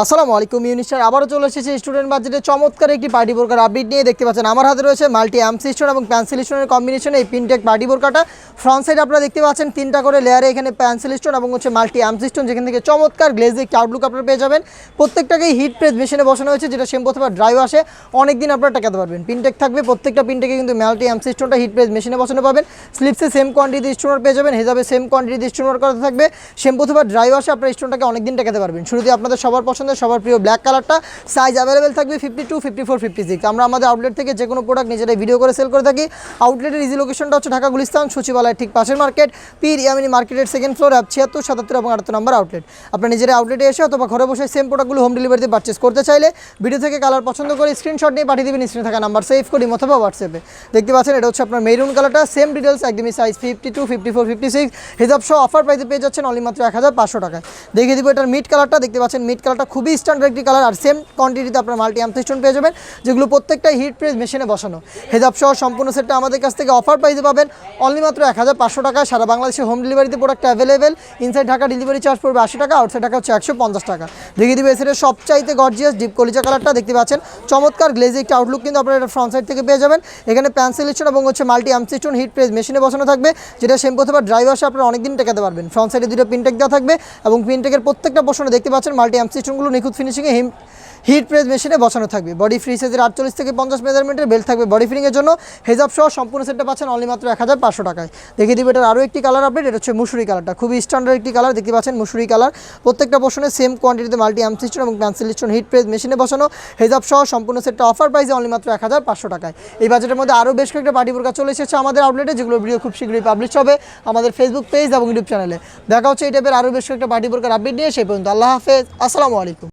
আসসালামু আলাইকুম ইউনিস্টার আবারও চলে এসেছে স্টুডেন্ট বাজেটে চমৎকার একটি পার্টি বোরকার আপডেট নিয়ে। দেখতে পাচ্ছেন আমার হাতে রয়েছে মাল্টি আর্মস স্টোন এবং পেন্সিল স্টোনের কম্বিনেশনে এই পিনটেক পার্টি বোরকাটা। ফ্রন্ট সাইড আপনারা দেখতে পাচ্ছেন তিনটা করে লেয়ারে এখানে পেন্সিল স্টোন এবং হচ্ছে মাল্টি আর্মস স্টোন, যেখান থেকে চমৎকার গ্লেজি একটি আউটলুক আপনারা পেয়ে যাবেন। প্রত্যেকটাকেই হিট প্রেস মেশিনে বসানো হয়েছে, যেটা শ্যাম্পু অথবা ড্রাইও আসে অনেকদিন আপনারা টাকাতে পারবেন। পিনটেক থাকবে, প্রত্যেকটা পিনটেকে কিন্তু মাল্টি আর্মস স্টোনটা হিট প্রেস মেশিনে বসানো পাবেন। স্লিপসে সেম কোয়ান্টিটি স্টোনার পেয়ে যাবেন, হেজাবে সেম কোয়ান্টিটি স্টোনার করা থাকবে। শ্যাম্পু অথবা ড্রাইও আসে আপনার স্টোনটাকে অনেকদিন টাকাতে পারবেন। শুরুতে আপনাদের সবার পছন্দের সবার প্রিয় ব্ল্যাক কালারটা সাইজ অ্যাভেলেবেল থাকবে 52, 54, 56। আমরা আমাদের আউটলেট থেকে যে কোনো প্রোডাক্ট নিজেরাই ভিডিও করে সেল করে থাকি। আউটলেটের ইজি লোকেশনটা হচ্ছে ঢাকা গুলিস্তান সচিবালয়ের ঠিক পাশের মার্কেট, পীর ইয়ামিনী মার্কেটের সেকেন্ড ফ্লোর, 76, 77 এবং 78 নম্বর আউটলেট। আপনার নিজেরা আউটলেটে এসে অথবা ঘরে বসে সেম প্রোডাক্টগুলো হোম ডেলিভারিতে পারচেস করতে চাইলে ভিডিও থেকে কালার পছন্দ করে স্ক্রিনশট নিয়ে পাঠিয়ে দেবেন স্ক্রিনে থাকা নাম্বার সেভ করি অথবা হোয়াটসঅ্যাপে। দেখতে পাচ্ছেন এটা হচ্ছে আপনার মেরুন কালারটা, সেম ডিটেলস একদমই সাইজ 52, 54, 56 হিজাব সহ অফার প্রাইসে পেয়ে যাচ্ছেন অনলি মাত্র 1500 টাকায়। দেখিয়ে দিব এটার মিড কালারটা। দেখতে পাচ্ছেন মিড কালারটা খুবই স্ট্যান্ডার্ড একটি কালার, আর সেম কোয়ান্টিটিতে আপনার মাল্টি আর্মস স্টোন পেয়ে যাবেন, যেগুলো প্রত্যেকটা হিট প্রেস মেশিনে বসানো। হেজাব সহ সম্পূর্ণ সেটটা আমাদের কাছ থেকে অফার প্রাইসে পাবেন অনলি মাত্র 1500 টাকায়। সারা বাংলাদেশে হোম ডেলিভারিতে product available. Inside Dhaka delivery charge পড়বে 80 টাকা, আউটসাইড ঢাকা হচ্ছে 150 টাকা। দেখিয়ে দিবে এসের সবচাইতে গর্জিয়াস ডিপ কলিজা কালারটা। দেখতে পাচ্ছেন চমৎকার গ্লেজি একটা আউটলুক কিন্তু আপনারা এটা ফ্রন্ট সাইড থেকে পেয়ে যাবেন। এখানে পেন্সিল স্টোন এবং হচ্ছে multi arms stone hit press মেশিনে বসানো থাকবে, যেটা শ্যাম্পু অথবা ড্রাই ওয়াশে আপনারা অনেকদিন টেকাতে পারবেন। ফ্রন্ট সাইডে দুটো পিনটেক দেওয়া থাকবে এবং পিনটেকের প্রত্যেকটা পোর্শনে দেখতে পাচ্ছেন মাল্টি আর্মস স্টোনগুলো নিখুঁত ফিনিশিংয়ে হিট প্রেস মেশিনে বসানো থাকবে। বডি ফ্রি সাইজের 48 থেকে 50 মেজারমেন্টের বেল্ট থাকবে বডি ফিটিংয়ের জন্য। হেজাব সহ সম্পূর্ণ সেটটা পাচ্ছেন অনলি মাত্র 1500 টাকায়। দেখিয়ে দিব এটার আরও একটি কালার আপডেট। এটা হচ্ছে মুসুরি কালারটা, খুবই স্ট্যান্ডার্ড একটি কালার। দেখতে পাচ্ছেন মুসুরি কালার, প্রত্যেকটা পোর্শনে সেম কোয়ান্টিটিতে মাল্টি আর্মস স্টোন এবং পেন্সিল স্টোন হিট প্রেস মেশিনে বসানো। হেজাব সহ সম্পূর্ণ সেটটা অফার প্রাইসে অনলি মাত্র 1500 টাকায়। এই বাজেটের মধ্যে আরও বেশ কয়েকটা পার্টি বোরকা চলে এসেছে আমাদের আউটলেটে, যেগুলো ভিডিও খুব শীঘ্রই পাবলিশ হবে আমাদের ফেসবুক পেজ এবং ইউটিউব চ্যানেলে। দেখা হচ্ছে এই টাইপের আরও বেশ কয়েকটা পার্টি বোরকার আপডেট নিয়ে। সেই পর্যন্ত আল্লাহ হাফেজ, আসসালামু আলাইকুম।